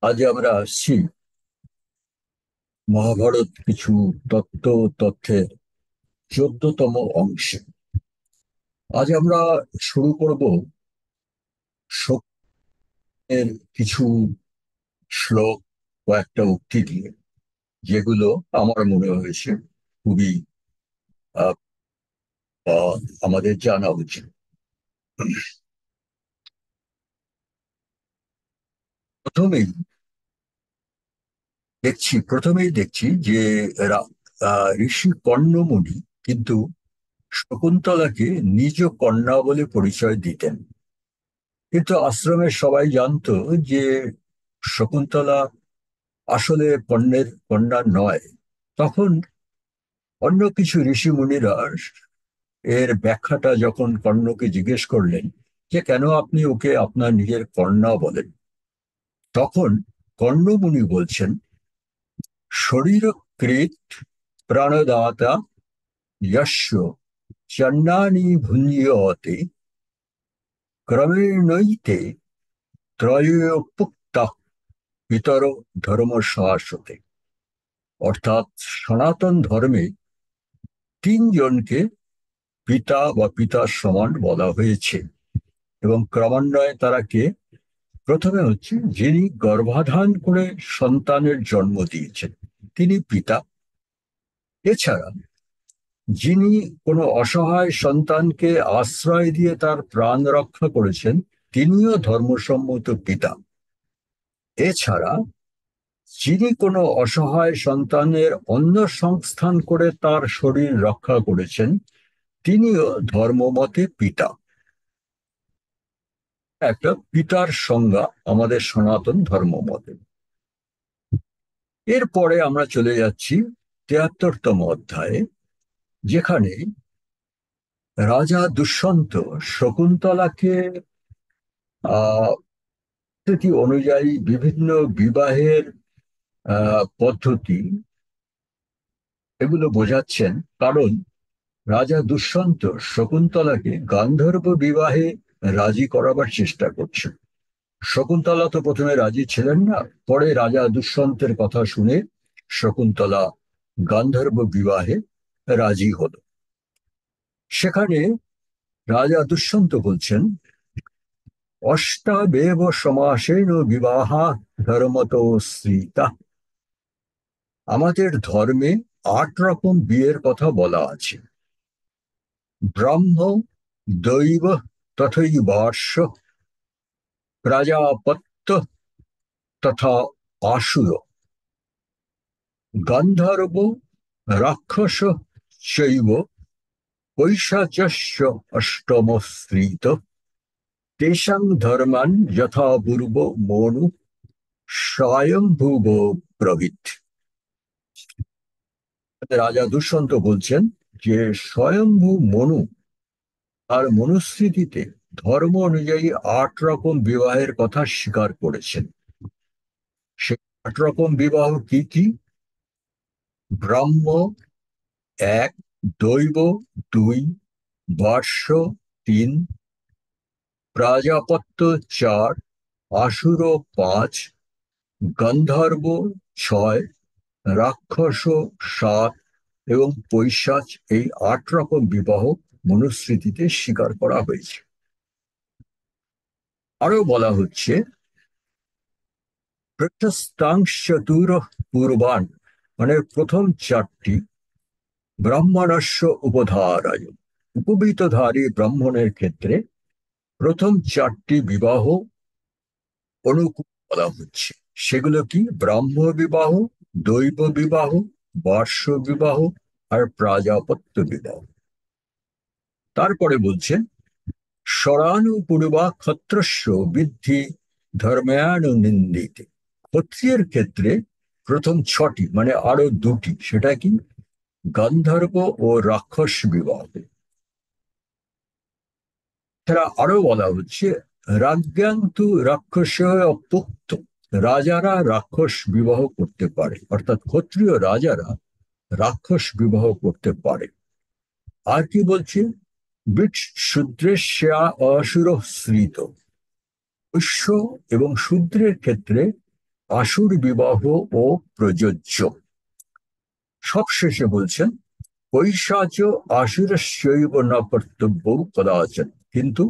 আজ আমরা আসছি মহাভারত কিছু তত্ত্ব ও তথ্যের 14তম অংশে। আজ আমরা শুরু করব শোকের কিছু শ্লোক, কয়েকটা উক্তি দিয়ে, যেগুলো আমার মনে হয়েছে খুবই আহ, আমাদের জানা উচিত। প্রথমেই প্রথমেই দেখছি যে ঋষি কর্ণমুনি কিন্তু শকুন্তলাকে নিজ কন্যা বলে পরিচয় দিতেন। কিন্তু আশ্রমের সবাই জানতো যে শকুন্তলা আসলে কর্ণের কন্যা নয়। তখন অন্য কিছু ঋষি মুনিরা এর ব্যাখ্যাটা যখন কর্ণকে জিজ্ঞেস করলেন যে কেন আপনি ওকে আপনার নিজের কন্যা বলেন, তখন কর্ণ মুনি বলছেন, শরীরকৃত প্রাণদাতা যস্য চন্নানি ভুঞ্জীয়তে ক্রমেণৈতে ত্রয়োপুক্তা পিতর ধর্ম শাশ্বতে। অর্থাৎ সনাতন ধর্মে তিনজনকে পিতা বা পিতার সমান বলা হয়েছে, এবং ক্রমান্বয়ে তারা কে? প্রথমে হচ্ছে যিনি গর্ভাধান করে সন্তানের জন্ম দিয়েছেন, তিনি পিতা। এছাড়া যিনি কোনো অসহায় সন্তানকে আশ্রয় দিয়ে তার প্রাণ রক্ষা করেছেন, তিনিও ধর্মসম্মত পিতা। এছাড়া যিনি কোনো অসহায় সন্তানের অন্ন সংস্থান করে তার শরীর রক্ষা করেছেন, তিনিও ধর্মমতে পিতা। একটা পিতার সংজ্ঞা আমাদের সনাতন ধর্ম মতে। এরপরে আমরা চলে যাচ্ছি 73তম অধ্যায়ে, যেখানে রাজা দুষ্যন্ত শকুন্তলাকে আহ স্মৃতি অনুযায়ী বিভিন্ন বিবাহের পদ্ধতি এগুলো বোঝাচ্ছেন। কারণ রাজা দুষ্যন্ত শকুন্তলাকে গান্ধর্ব বিবাহে রাজি করাবার চেষ্টা করছেন। শকুন্তলা তো প্রথমে রাজি ছিলেন না, পরে রাজা দুষ্যন্তের কথা শুনে শকুন্তলা গান্ধর্ব বিবাহে রাজি হল। সেখানে রাজা দুষ্যন্ত বলছেন, অষ্টাবেব সমাসেন বিবাহা ধর্মতো স্ত্রীতা। আমাদের ধর্মে 8 রকম বিয়ের কথা বলা আছে। ব্রহ্ম, দৈব, তথৈবার্ষ, প্রজাপত্য তথা আসুর, গন্ধর্ব, রাক্ষস চৈব পৈশাচস্য অষ্টম স্ত্রীত, তেষাং ধর্মান যথা পূর্ব মনু স্বয়ংভুব প্রভৃতি। রাজা দুষ্যন্ত বলছেন যে স্বয়ংভু মনু তার মনুস্মৃতিতে ধর্ম অনুযায়ী 8 রকম বিবাহের কথা স্বীকার করেছেন। সে 8 রকম বিবাহ কি কি? ব্রাহ্ম 1, দৈব 2, বার্ষ 3, প্রাজাপত্য 4, আসুর 5, গন্ধর্ব 6, রাক্ষস 7 এবং পৈশাচ, এই 8 রকম বিবাহ মনুস্মৃতিতে স্বীকার করা হয়েছে। আরো বলা হচ্ছে, প্রতস্তাংশতুর পূর্বান, মানে প্রথম 4টি ব্রাহ্মণস্য উপধারায়, উপবীতধারী ব্রাহ্মণের ক্ষেত্রে প্রথম 4টি বিবাহ অনুকূল বলা হচ্ছে। সেগুলো কি? ব্রাহ্ম বিবাহ, দৈব বিবাহ, বার্ষ বিবাহ আর প্রাজাপত্য বিবাহ। তারপরে বলছেন, স্বরানুপূর্বা ক্ষত্রস্য বিদ্ধি ধর্মানুনিন্দিতে। ক্ষত্রিয়ের ক্ষেত্রে প্রথম 6টি, মানে আরো 2টি, সেটা কি? গান্ধর্ব ও রাক্ষস বিবাহ। তারা আরো বলা হচ্ছে, রাজ্ঞান্তু রাক্ষস অপুক্ত, রাজারা রাক্ষস বিবাহ করতে পারে, অর্থাৎ ক্ষত্রিয় রাজারা রাক্ষস বিবাহ করতে পারে। আর কি বলছে? বিট শূদ্রেশ্যা অসুর শ্রিত, বৈশ্য এবং শূদ্রের ক্ষেত্রে আসুর বিবাহ ও প্রযোজ্য। সবশেষে বলছেন, পৈশাচ আসুরস্যৈব না কর্তব্য কদাচন। কিন্তু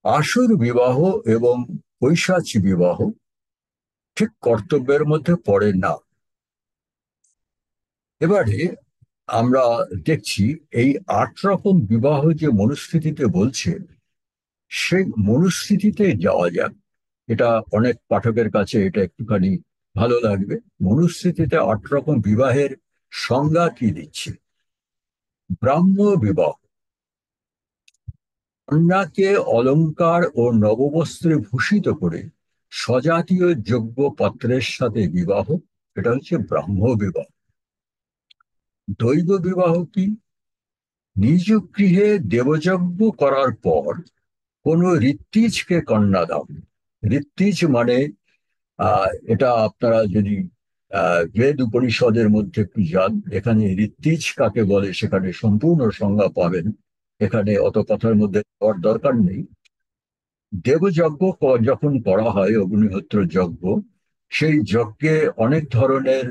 আসুর বিবাহ এবং পৈশাচী বিবাহ ঠিক কর্তব্যের মধ্যে পড়ে না। এবারে আমরা দেখছি এই 8 রকম বিবাহ যে মনুস্মৃতিতে বলছে, সেই মনুস্মৃতিতে যাওয়া যাক। এটা অনেক পাঠকের কাছে এটা একটুখানি ভালো লাগবে। মনুস্মৃতিতে 8 রকম বিবাহের সংজ্ঞা কি দিচ্ছে। ব্রাহ্ম বিবাহ, কন্যাকে অলংকার ও নববস্ত্রে ভূষিত করে স্বজাতীয় যোগ্য পাত্রের সাথে বিবাহ, এটা হচ্ছে ব্রাহ্ম বিবাহ। দৈব বিবাহ কি? নিজ গৃহে দেবযজ্ঞ করার পর কোন ঋত্বিজকে কন্যা দাও। ঋত্বিজ মানে এটা আপনারা যদি বেদ উপনিষদের মধ্যে একটু যান, এখানে ঋত্বিজ কাকে বলে সেখানে সম্পূর্ণ সংজ্ঞা পাবেন। এখানে অত কথার মধ্যে যাওয়ার দরকার নেই। দেবযজ্ঞ যখন করা হয়, অগ্নিহোত্র যজ্ঞ, সেই যজ্ঞে অনেক ধরনের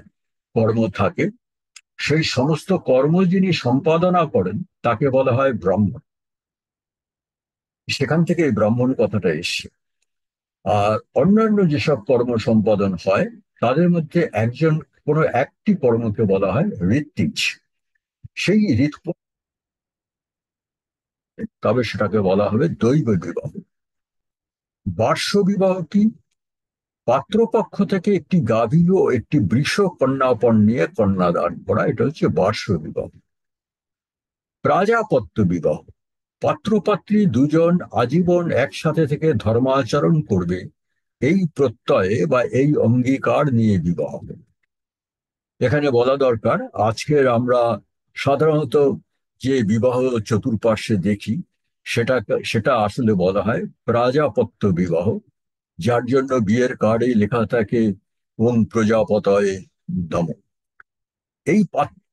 কর্ম থাকে। সেই সমস্ত কর্ম যিনি সম্পাদনা করেন তাকে বলা হয় ব্রাহ্মণ। সেখান থেকে এই ব্রাহ্মণ কথাটা এসছে। আর অন্যান্য যেসব কর্ম সম্পাদন হয় তাদের মধ্যে একজন কোনো একটি কর্মকে বলা হয় ঋত্বিজ। সেই ঋত, তবে সেটাকে বলা হবে দৈব বিবাহ। বার্ষ বিবাহ কি? পাত্রপক্ষ থেকে একটি গাভী ও একটি বৃষ কন্যাপণ নিয়ে কন্যাদান করা, এটা হচ্ছে বার্ষ বিবাহ। প্রাজাপত্য বিবাহ, পাত্রপাত্রী দুজন আজীবন একসাথে থেকে ধর্মাচরণ করবে, এই প্রত্যয়ে বা এই অঙ্গীকার নিয়ে বিবাহ। এখানে বলা দরকার, আজকের আমরা সাধারণত যে বিবাহ চতুর্পার্শ্বে দেখি, সেটা সেটা আসলে বলা হয় প্রাজাপত্য বিবাহ, যার জন্য বিয়ের কার্ডে লেখা থাকে ওং প্রজাপতয়ে দম। এই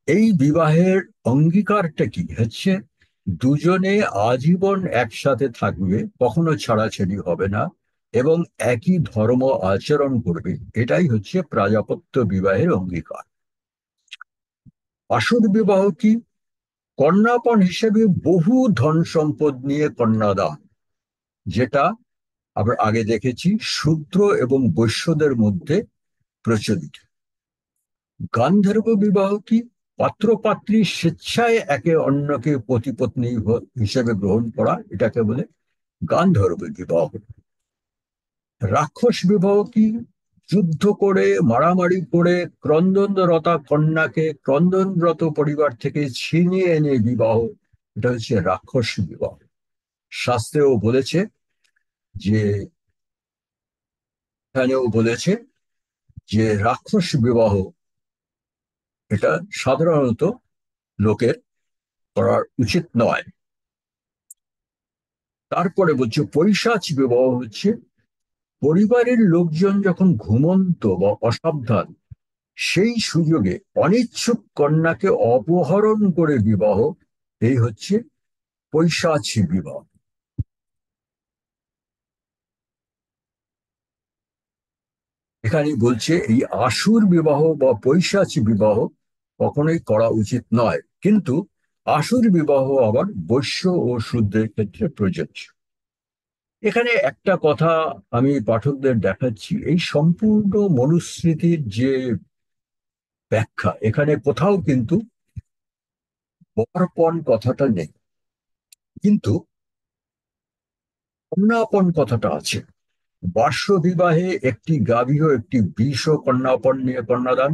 এই বিবাহের অঙ্গীকারটা কি হচ্ছে? দুজনে আজীবন একসাথে থাকবে, কখনো ছাড়াছাড়ি হবে না, এবং একই ধর্ম আচরণ করবে। এটাই হচ্ছে প্রাজাপত্য বিবাহের অঙ্গীকার। আসল বিবাহ কি? কন্যাপণ হিসেবে বহু ধন সম্পদ নিয়ে কন্যাদান, যেটা আমরা আগে দেখেছি শূদ্র এবং বৈশ্যদের মধ্যে প্রচলিত। গান্ধর্ব বিবাহ কি? পাত্রপাত্রী স্বেচ্ছায় একে অন্যকে পতিপত্নী হিসেবে গ্রহণ করা, এটাকে বলে গান্ধর্ব বিবাহ। রাক্ষস বিবাহ কি? যুদ্ধ করে মারামারি করে ক্রন্দনরতা কন্যাকে ক্রন্দনরত পরিবার থেকে ছিনিয়ে এনে বিবাহ, এটা হচ্ছে রাক্ষস বিবাহ। শাস্ত্রেও বলেছে যে, এখানেও বলেছে যে রাক্ষস বিবাহ এটা সাধারণত লোকের করার উচিত নয়। তারপরে বলছে পৈশাচ বিবাহ হচ্ছে পরিবারের লোকজন যখন ঘুমন্ত বা অসাবধান, সেই সুযোগে অনিচ্ছুক কন্যাকে অপহরণ করে বিবাহ, এই হচ্ছে পৈশাচী বিবাহ। এখানে বলছে এই আসুর বিবাহ বা পৈশাচী বিবাহ কখনোই করা উচিত নয়, কিন্তু আসুর বিবাহ আবার বৈশ্য ও শূদ্রের ক্ষেত্রে প্রযোজ্য। এখানে একটা কথা আমি পাঠকদের দেখাচ্ছি, এই সম্পূর্ণ মনুস্মৃতির যে ব্যাখ্যা, এখানে কোথাও কিন্তু বরপণ কথাটা নেই, কিন্তু কন্যাপণ কথাটা আছে। বার্ষ বিবাহে একটি গাভী ও একটি বৃষ কন্যাপণ নিয়ে কন্যাদান,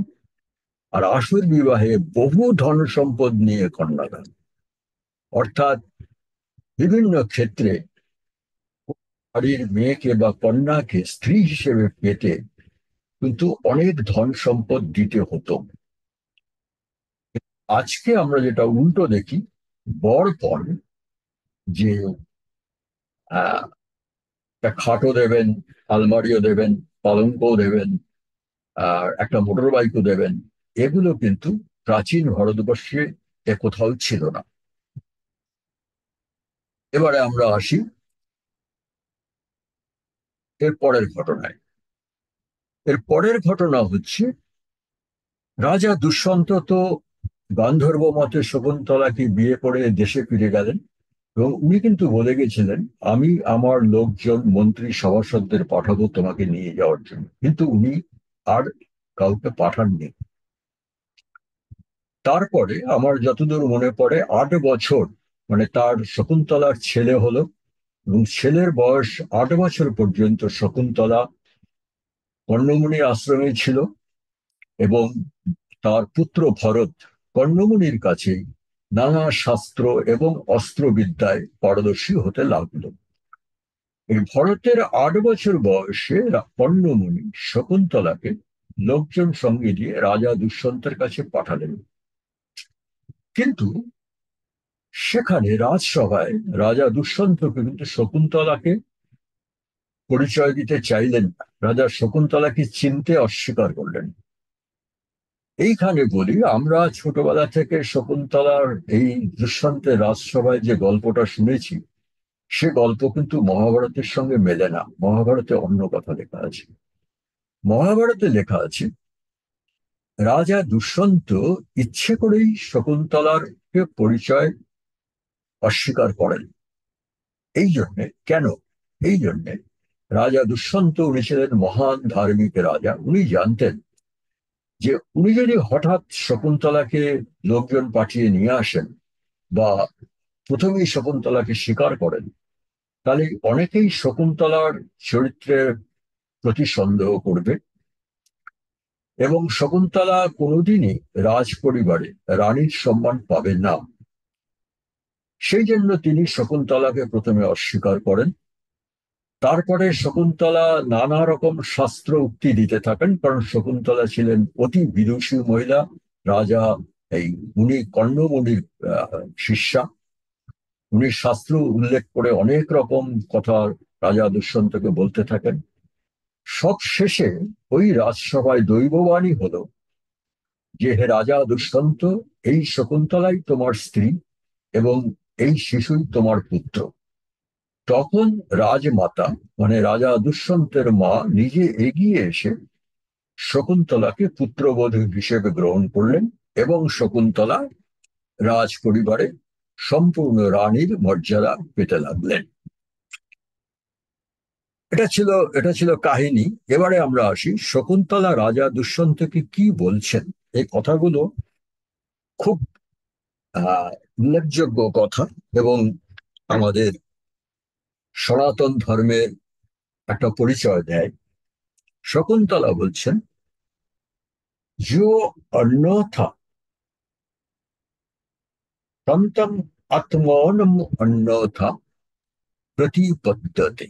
আর আসুর বিবাহে বহু ধন সম্পদ নিয়ে কন্যাদান। অর্থাৎ বিভিন্ন ক্ষেত্রে বাড়ির মেয়েকে বা কন্যাকে স্ত্রী হিসেবে পেতে কিন্তু অনেক ধন সম্পদ দিতে হতো। আজকে আমরা যেটা উল্টো দেখি, বরপণ, যে আহ একটা খাটও দেবেন, আলমারিও দেবেন, পালঙ্কও দেবেন, আর একটা মোটর বাইকও দেবেন, এগুলো কিন্তু প্রাচীন ভারতবর্ষে কোথাও ছিল না। এবারে আমরা আসি এর পরের ঘটনায়। এর পরের ঘটনা হচ্ছে, রাজা দুষ্যন্ত তো গান্ধর্ব মতে শকুন্তলাকে বিয়ে করে দেশে ফিরে গেলেন, এবং উনি কিন্তু বলে গেছিলেন, আমি আমার লোকজন মন্ত্রী সভাসদদের পাঠাবো তোমাকে নিয়ে যাওয়ার জন্য, কিন্তু উনি আর কাউকে পাঠাননি। তারপরে আমার যতদূর মনে পড়ে 8 বছর, মানে তার শকুন্তলার ছেলে হলো, এবং ছেলের বয়স 8 বছর পর্যন্ত শকুন্তলা কর্ণমুনির আশ্রমে ছিল, এবং তার পুত্র ভরত কর্ণমুনির কাছে নানা শাস্ত্র এবং অস্ত্রবিদ্যায় পারদর্শী হতে লাগলো। এই ভরতের 8 বছর বয়সে কর্ণমুনি শকুন্তলাকে লোকজন সঙ্গে নিয়ে রাজা দুষ্যন্তের কাছে পাঠালেন। কিন্তু সেখানে রাজসভায় রাজা দুষ্যন্তকে কিন্তু শকুন্তলাকে পরিচয় দিতে চাইলেন না। রাজা শকুন্তলাকে চিনতে অস্বীকার করলেন। এইখানে বলি, আমরা ছোটবেলা থেকে শকুন্তলার এই দুষ্যন্তের রাজসভায় যে গল্পটা শুনেছি, সে গল্প কিন্তু মহাভারতের সঙ্গে মেলে না। মহাভারতে অন্য কথা লেখা আছে। মহাভারতে লেখা আছে, রাজা দুষ্যন্ত ইচ্ছে করেই শকুন্তলার পরিচয় অস্বীকার করেন। এই জন্যে কেন? এই জন্যে, রাজা দুষ্যন্ত উনি ছিলেন মহান ধার্মিক রাজা। উনি জানতেন যে উনি যদি হঠাৎ শকুন্তলাকে লোকজন পাঠিয়ে নিয়ে আসেন, বা প্রথমেই শকুন্তলাকে স্বীকার করেন, তাহলে অনেকেই শকুন্তলার চরিত্রের প্রতি সন্দেহ করবে, এবং শকুন্তলা কোনোদিনই রাজ পরিবারে রানীর সম্মান পাবেন না। সেই জন্য তিনি শকুন্তলাকে প্রথমে অস্বীকার করেন। তারপরে শকুন্তলা নানা রকম শাস্ত্র উক্তি দিতে থাকেন, কারণ শকুন্তলা ছিলেন অতি বিদুষী মহিলা। রাজা এই উনি কর্ণমুনির শিষ্যা। উনি শাস্ত্র উল্লেখ করে অনেক রকম কথা রাজা দুষ্যন্তকে বলতে থাকেন। সব শেষে ওই রাজসভায় দৈববাণী হলো যে, হে রাজা দুষ্যন্ত, এই শকুন্তলাই তোমার স্ত্রী, এবং এই শিশুই তোমার পুত্র। তখন রাজমাতা, মানে রাজা দুষ্যন্তের মা, নিজে এগিয়ে এসে শকুন্তলাকে পুত্রবধূ হিসেবে গ্রহণ করলেন, এবং শকুন্তলা রাজ পরিবারে সম্পূর্ণ রানীর মর্যাদা পেতে লাগলেন। এটা ছিল কাহিনী। এবারে আমরা আসি, শকুন্তলা রাজা দুষ্যন্তকে কি বলছেন। এই কথাগুলো খুব আহ উল্লেখযোগ্য কথা, এবং আমাদের সনাতন ধর্মের একটা পরিচয় দেয়। শকুন্তলা বলছেন, जो अन्यथा तंतम आत्मानम अन्यथा প্রতিপদ্যতে।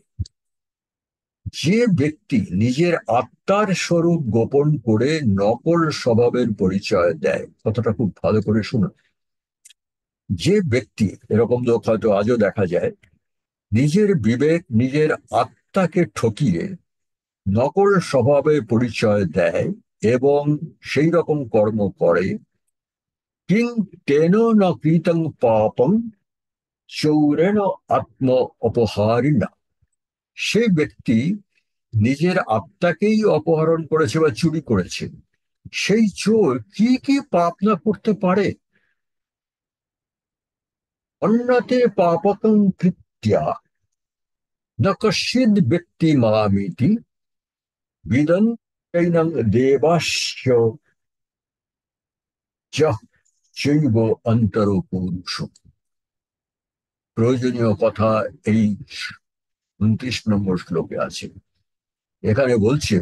যে ব্যক্তি নিজের আত্মার স্বরূপ গোপন করে নকল স্বভাবের পরিচয় দেয়, কথাটা খুব ভালো করে শুনুন। যে ব্যক্তি, এরকম লোক হয়তো আজও দেখা যায়, নিজের বিবেক, নিজের আত্মাকে ঠকিয়ে নকল স্বভাবের পরিচয় দেয় এবং সেই রকম কর্ম করে, কিং তেন ন কৃতং পাপং চৌরেণ আত্ম অপহারিণা, সেই ব্যক্তি নিজের আত্মাকেই অপহরণ করেছে বা চুরি করেছে। সেই চোর কি কি পাপ না করতে পারে। অন্যতে পাপকং কৃত্যা ন কশ্চিদ ব্যক্তি মামিতি বিদন চৈনং দেবাস্য যঃ চৈব অন্তর পুরুষ। প্রয়োজনীয় কথা এই 29 নম্বর শ্লোকে আছে। এখানে বলছে,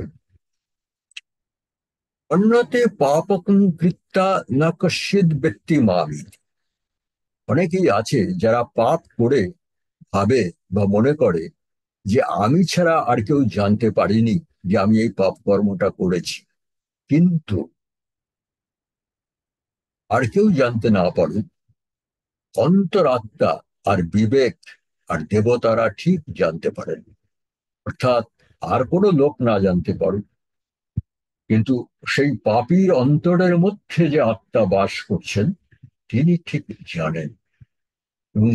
অন্যতে পাপকং কৃত্যা না কশ্চিদ ব্যক্তি মামিতি। অনেকেই আছে যারা পাপ করে ভাবে বা মনে করে যে আমি ছাড়া আর কেউ জানতে পারিনি যে আমি এই পাপ কর্মটা করেছি। কিন্তু আর কেউ জানতে না পারুক, অন্তরাত্মা আর বিবেক আর দেবতারা ঠিক জানতে পারেন। অর্থাৎ আর কোনো লোক না জানতে পারুক, কিন্তু সেই পাপীর অন্তরের মধ্যে যে আত্মা বাস করছেন, তিনি ঠিক জানেন। এবং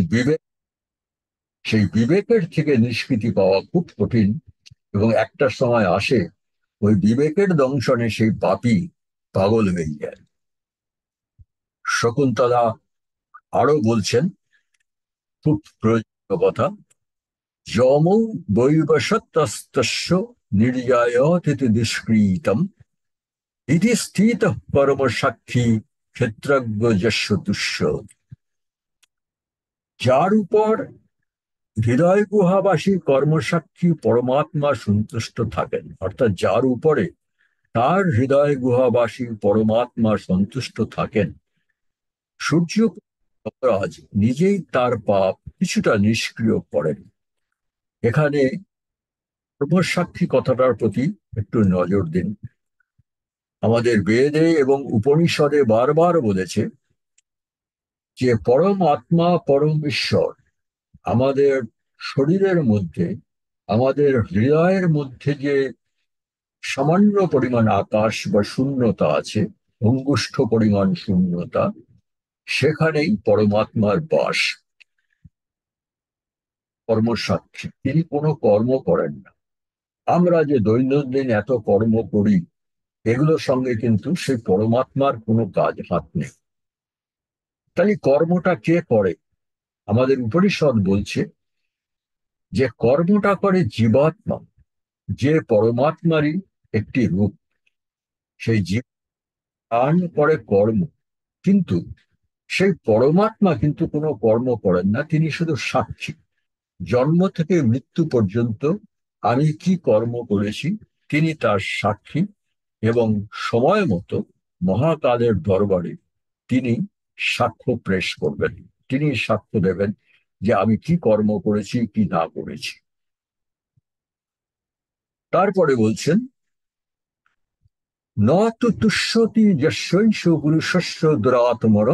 সেই বিবেকের থেকে নিষ্কৃতি পাওয়া খুব কঠিন। এবং একটা সময় আসে, ওই বিবেকের দংশনে সেই পাপী পাগল হয়ে যায়। শকুন্তলা আরো বলছেন খুব প্রয়োজনীয় কথা, যমৌ বৈবশতস্তস্য নির্যায়তিতি দুষ্কৃতম ইতি স্থিতঃ পরম সাক্ষী ক্ষেত্রজ্ঞ যস্য তুষ্য। যার উপর হৃদয় গুহাবাসী কর্মসাক্ষী পরমাত্মা সন্তুষ্ট থাকেন, অর্থাৎ যার উপরে তার হৃদয় গুহাবাসী পরমাত্মা সন্তুষ্ট থাকেন, সূর্য রাজ নিজেই তার পাপ কিছুটা নিষ্ক্রিয় করেন। এখানে কর্মসাক্ষী কথাটার প্রতি একটু নজর দিন। আমাদের বেদে এবং উপনিষদে বারবার বলেছে যে পরম আত্মা পরম ঈশ্বর আমাদের শরীরের মধ্যে, আমাদের হৃদয়ের মধ্যে যে সামান্য পরিমাণ আকাশ বা শূন্যতা আছে, অঙ্গুষ্ঠ পরিমাণ শূন্যতা, সেখানেই পরমাত্মার বাস। কর্মসাক্ষী, তিনি কোনো কর্ম করেন না। আমরা যে দৈনন্দিন এত কর্ম করি, এগুলোর সঙ্গে কিন্তু সেই পরমাত্মার কোনো কাজ হাত নেই। তাই কর্মটা কে করে? আমাদের উপনিষদ বলছে যে কর্মটা করে জীবাত্মা, যে পরমাত্মারই একটি রূপ। সেই জীব দান করে কর্ম, কিন্তু সেই পরমাত্মা কিন্তু কোনো কর্ম করেন না, তিনি শুধু সাক্ষী। জন্ম থেকে মৃত্যু পর্যন্ত আমি কি কর্ম করেছি তিনি তার সাক্ষী, এবং সময় মতো মহাকালের দরবারে তিনি সাক্ষ্য পেশ করবেন, তিনি সাক্ষ্য দেবেন যে আমি কি কর্ম করেছি কি না করেছি। তারপরে বলছেন, ন তু তুষ্যতি যস্যৈষ পুরুষস্য দুরাত্মর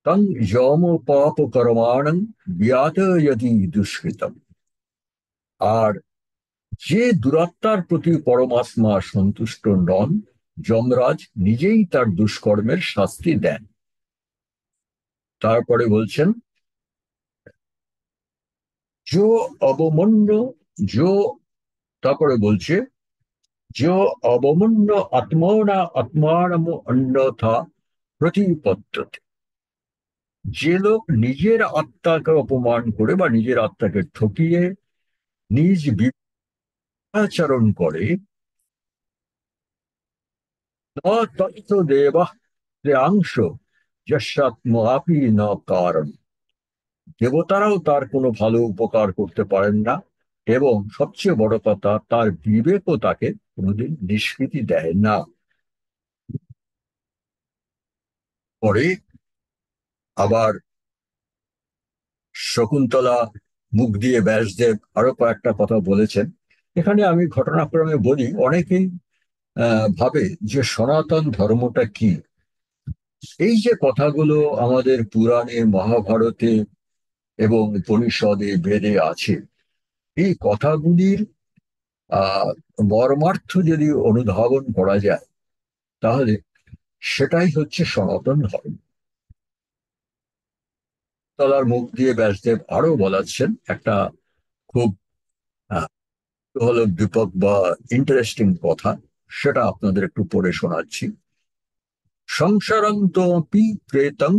তং যম পাপ কর্মাণং ব্যাতয়তি দুষ্কৃতম। আর যে দুরাত্মার প্রতি পরমাত্মা সন্তুষ্ট নন, যমরাজ নিজেই তার দুষ্কর্মের শাস্তি দেন। তারপরে বলছেন, যো অবমন্য যো, তারপরে বলছে, যো অবমন্য আত্মনা আত্মানম অন্যথা প্রতিপদ্যতে। যে লোক নিজের আত্মাকে অপমান করে বা নিজের আত্মাকে ঠকিয়ে নিজ বিবেচারণ করে, ন তথ্য দেবা শ্রেয়াংশ যস্যাত্মাপি ন কারণ। দেবতারাও তার কোনো ভালো উপকার করতে পারেন না, এবং সবচেয়ে বড় কথা, তার বিবেকও তাকে কোনোদিন নিষ্কৃতি দেয় না। পরে আবার শকুন্তলা মুখ দিয়ে ব্যাসদেব আরো কয়েকটা কথা বলেছেন। এখানে আমি ঘটনাক্রমে বলি, অনেকেই ভাবে যে সনাতন ধর্মটা কি। এই যে কথাগুলো আমাদের পুরাণে, মহাভারতে এবং উপনিষদে বেদে আছে, এই কথাগুলির আহ মর্মার্থ যদি অনুধাবন করা যায়, তাহলে সেটাই হচ্ছে সনাতন ধর্ম। তলার মুখ দিয়ে ব্যাসদেব আরো বলাচ্ছেন একটা খুব আহ, হলো দীপক বা ইন্টারেস্টিং কথা, সেটা আপনাদের একটু পড়ে শোনাচ্ছি। সংসারন্তপি প্রেতং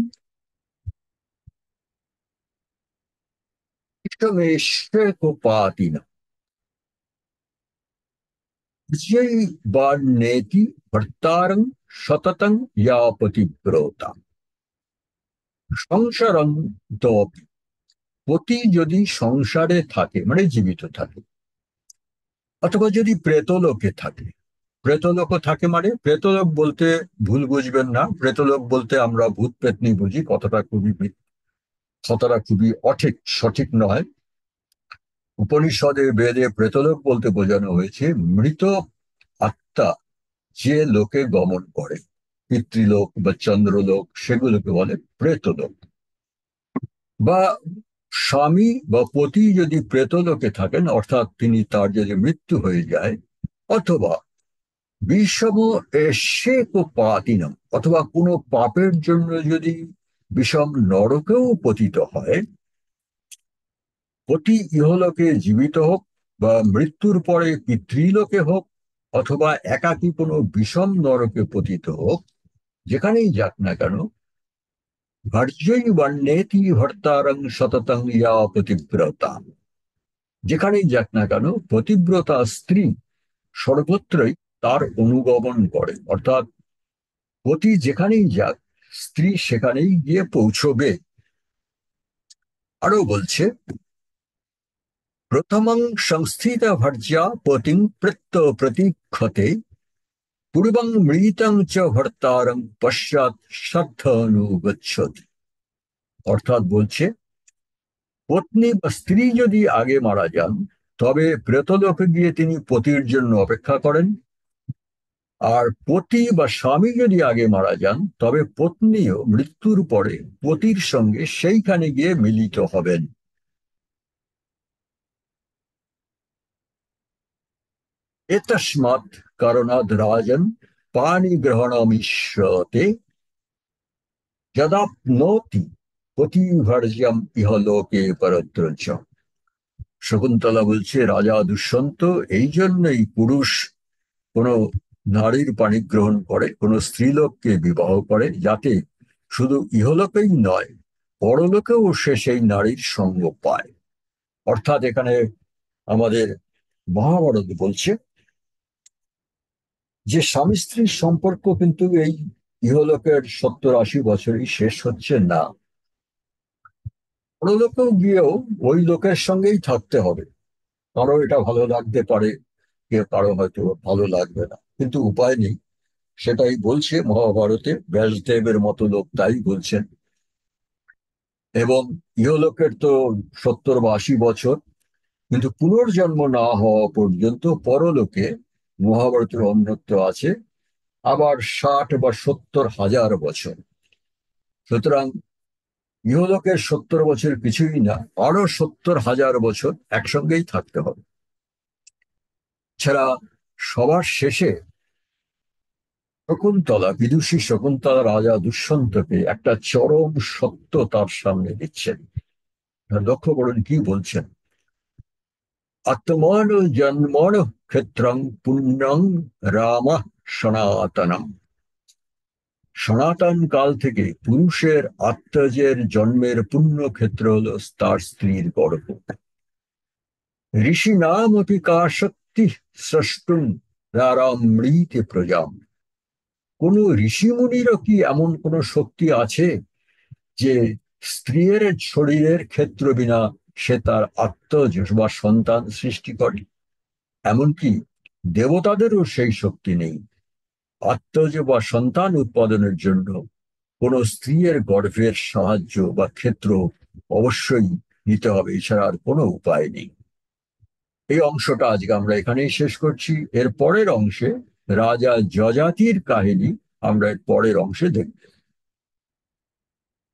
কোপাতিনা বিজয়ী বান্নেতি ভর্তারং সততং ইয়াপতিব্রতা। সংসারন্তপি, পতি যদি সংসারে থাকে মানে জীবিত থাকে, অথবা যদি প্রেতলোকে থাকে। প্রেতলোক থাকে মানে, প্রেতলোক বলতে ভুল বুঝবেন না, প্রেতলোক বলতে আমরা ভূত প্রেতনি বুঝি, কথাটা খুবই অঠিক, সঠিক নয়। উপনিষদে বেদে প্রেতলোক বলতে বোঝানো হয়েছে মৃত আত্মা যে লোকে গমন করে, পিতৃলোক বা চন্দ্রলোক, সেগুলোকে বলে প্রেতলোক। বা স্বামী বা পতি যদি প্রেতলোকে থাকেন, অর্থাৎ তিনি, তার যদি মৃত্যু হয়ে যায়, অথবা বিষম এসে পাতিনম, অথবা কোনো পাপের জন্য যদি বিষম নরকেও পতিত হয়, পতি ইহলোকে জীবিত হোক বা মৃত্যুর পরে পিতৃলোকে হোক, অথবা একাকী কোনো বিষম নরকে পতিত হোক, যেখানেই যাক না কেন, ভার্যই বর্ণেতি ভর্তারং সততং ইয়া পতিব্রতা, যেখানেই যাক না কেন পতিব্রতা স্ত্রী সর্বত্রই তার অনুগমন করে, অর্থাৎ পতি যেখানেই যাক স্ত্রী সেখানেই গিয়ে পৌঁছবে। আরো বলছে, প্রথমং সংস্থিত ভার্যা পতিং প্রত্য প্রতীক্ষতে, পূর্বং মৃতং চ ভর্তারং পশ্চাৎ শ্রদ্ধানুগচ্ছতি। অর্থাৎ বলছে, পত্নী বা স্ত্রী যদি আগে মারা যান, তবে প্রেতলোকে গিয়ে তিনি পতির জন্য অপেক্ষা করেন। আর পতি বা স্বামী যদি আগে মারা যান, তবে পত্নীও মৃত্যুর পরে পতির সঙ্গে সেইখানে গিয়ে মিলিত হবেন। এতস্মাৎ কারণাদ রাজন পাণিগ্রহণমিষ্যতে যদাপ্নোতি পতিভার্যম ইহলোকে পরত্রচ। শকুন্তলা বলছে, রাজা দুষ্যন্ত এই জন্যই পুরুষ কোন নারীর পাণি গ্রহণ করে, কোন স্ত্রীলোককে বিবাহ করে, যাতে শুধু ইহলোকেই নয়, পরলোকেও সে সেই নারীর সঙ্গ পায়। অর্থাৎ এখানে আমাদের মহাভারত বলছে যে স্বামী স্ত্রীর সম্পর্ক কিন্তু এই ইহলোকের 70-80 বছরই শেষ হচ্ছে না, পরলোকেও গিয়েও ওই লোকের সঙ্গেই থাকতে হবে। কারো এটা ভালো লাগতে পারে, কে কারো হয়তো ভালো লাগবে না, কিন্তু উপায় নেই। সেটাই বলছে মহাভারতে, ব্যাসদেবের মতো লোক তাই বলছেন। এবং ইহলোকের তো 70 বা 80 বছর, কিন্তু পুনর্জন্ম না হওয়া পর্যন্ত পরলোকে মহাভারতের অন্যত্র আছে আবার 60 বা 70 হাজার বছর। সুতরাং ইহলোকের 70 বছর কিছুই না, আরো 70 হাজার বছর একসঙ্গেই থাকতে হবে। ছাড়া সবার শেষে শকুন্তলা, বিদুষী শকুন্তলা রাজা দুষ্যন্তকে একটা চরম সত্য তার সামনে দিচ্ছেন। লক্ষ্য করুন কি বলছেন, আত্মন জন্মন ক্ষেত্রং পুণ্যং রাম সনাতনম। সনাতন কাল থেকে পুরুষের আত্মজের জন্মের পুণ্য ক্ষেত্র হল তার স্ত্রীর গর্ভ। ঋষি নাম অপি কা শক্তি স্রষ্টুম রারামৃতে প্রজাম। কোন ঋষিমুনিরও কি এমন কোন শক্তি আছে যে স্ত্রীর শরীরের ক্ষেত্র বিনা সে তার আত্মজ বা সন্তান সৃষ্টি করে? এমনকি দেবতাদেরও সেই শক্তি নেই। আত্মজ বা সন্তান উৎপাদনের জন্য কোন স্ত্রীর গর্ভের সাহায্য বা ক্ষেত্র অবশ্যই নিতে হবে, এছাড়া আর কোনো উপায় নেই। এই অংশটা আজকে আমরা এখানেই শেষ করছি। এর পরের অংশে রাজা যযাতির কাহিনী আমরা এর পরের অংশে দেখব।